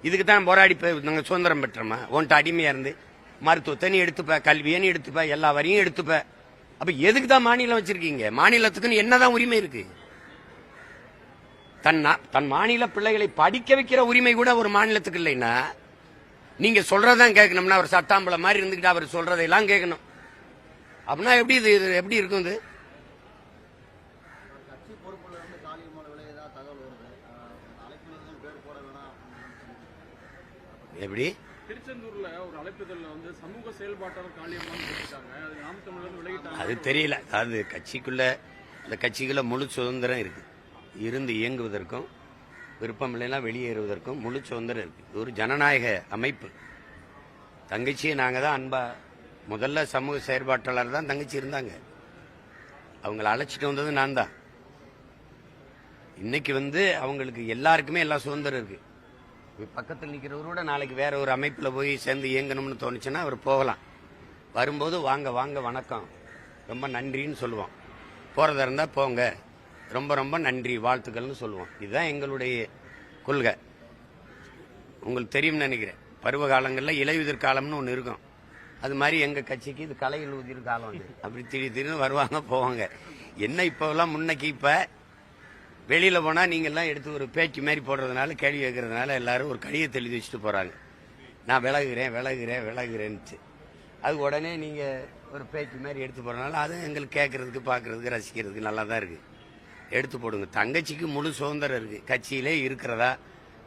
இதுக்கு தான் போராடி நாங்க சுதந்திரம் பெற்றோமா? உன்ட்ட அடிமையா இருந்து மருத்துவத்தை நீ எடுத்துப்ப, கல்வியை நீ எடுத்துப்ப, எல்லா வரையும் எடுத்துப்ப. அப்ப எதுக்கு தான் மாநிலம் வச்சிருக்கீங்க? மாநிலத்துக்குன்னு என்னதான் உரிமை இருக்கு? தன் மாநில பிள்ளைகளை படிக்க வைக்கிற உரிமை கூட ஒரு மாநிலத்துக்கு இல்லைன்னா நீங்க சொல்றதான் கேட்கணும்னா அவர் சட்டாம்பளம் மாதிரி இருந்துகிட்டு அவர் சொல்றதையெல்லாம் கேட்கணும். அப்படின்னா எப்படி இது எப்படி இருக்கும்? இது எப்படி திருச்செந்தூர்ல ஒரு அழைப்புதல்ல வந்து சமூக செயல்பாட்டாளர் காளியம்மான்னு போட்டுட்டாங்க. அது நாம் தமிழர் விலகிட்டாங்க. அது தெரியல. அது கட்சிக்குள்ள இந்த கட்சிக்குள்ள முழு சுதந்திரம் இருக்கு. இருந்து இயங்குவதற்கும் விருப்பம் இல்லைன்னா வெளியேறுவதற்கும் முழு சுதந்திரம் இருக்கு. இது ஒரு ஜனநாயக அமைப்பு. தங்கச்சியை நாங்க தான் அன்பா முதல்ல சமூக செயற்பாட்டாளர் தான் தங்கச்சி இருந்தாங்க. அவங்களை அழைச்சிட்டு வந்தது நான் தான். இன்னைக்கு வந்து அவங்களுக்கு எல்லாருக்குமே எல்லா சுதந்திரம் இருக்கு. பக்கத்தில் நிற்கிறவரோட நாளைக்கு வேற ஒரு அமைப்புல போய் சேர்ந்து இயங்கணும்னு தோணுச்சுன்னா அவர் போகலாம். வரும்போது வாங்க வாங்க வணக்கம் ரொம்ப நன்றின்னு சொல்லுவோம். போறதா இருந்தா போங்க ரொம்ப ரொம்ப நன்றி வாழ்த்துக்கள்னு சொல்லுவோம். இதுதான் எங்களுடைய கொள்கை. உங்களுக்கு தெரியும்னு நினைக்கிறேன். பருவ காலங்களில் இலையுதிர் காலம்னு ஒன்று இருக்கும். அது மாதிரி எங்க கட்சிக்கு இது கலையில் உதிர் காலம். அப்படி திடீர்னு வருவாங்க போவாங்க. என்ன இப்போலாம் முன்னைக்கு இப்ப வெளியில போனா நீங்க எல்லாம் எடுத்து ஒரு பேச்சு மாதிரி போடுறதுனால கேள்வி கேட்கறதுனால எல்லாரும் ஒரு கடிதத்தை எழுதி வச்சுட்டு போறாங்க. நான் விலகுறேன் விலகுறேன் விலகுறேன்ட்டு. அது உடனே நீங்க ஒரு பேச்சு மாதிரி எடுத்து போறதுனால அது எங்களுக்கு கேட்கறதுக்கு பாக்குறதுக்கு ரசிக்கிறதுக்கு நல்லா தான் இருக்கு. எடுத்து போடுங்க. தங்கச்சிக்கு முழு சுதந்திரம் இருக்கு. கட்சியிலே இருக்கிறதா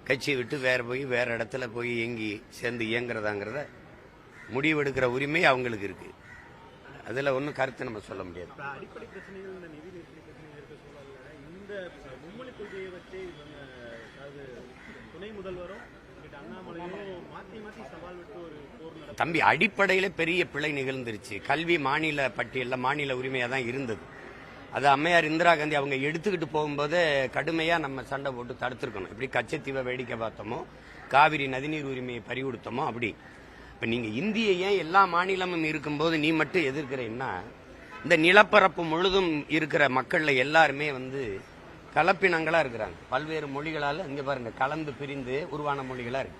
கட்சியை விட்டு வேற இடத்துல போய் சேர்ந்து இயங்குறதாங்கிறத முடிவெடுக்கிற உரிமை அவங்களுக்கு இருக்கு. அதுல ஒன்றும் கருத்து நம்ம சொல்ல முடியாது. அடிப்படை பிரச்சனைகள் இந்த நிதி பிரச்சனைகள் இருக்க சூழல்ல இந்த மும்மொழி கொள்கையை வச்சு துணை முதல்வரும் அண்ணாமலையும் மாத்தி மாத்தி சவால் விட்டு ஒரு போர் தம்பி அடிப்படையில பெரிய பிழை நிகழ்ந்துருச்சு. கல்வி மாநில பட்டியல்ல மாநில உரிமையா தான் இருந்தது. அது அம்மையார் இந்திரா காந்தி அவங்க எடுத்துக்கிட்டு போகும்போது கடுமையா நம்ம சண்டை போட்டு தடுத்திருக்கணும். இப்படி கச்சத்தீவை வேடிக்கை பார்த்தோமோ காவிரி நதிநீர் உரிமையை பறிகொடுத்தோமோ அப்படி. இப்ப நீங்க இந்திய ஏன் எல்லா மாநிலமும் இருக்கும்போது நீ மட்டும் எதிர்க்கிறேன்னா இந்த நிலப்பரப்பு முழுதும் இருக்கிற மக்கள்ல எல்லாருமே வந்து கலப்பினங்களா இருக்கிறாங்க. பல்வேறு மொழிகளால இங்க பாருங்க கலந்து பிரிந்து உருவான மொழிகளா இருக்கு.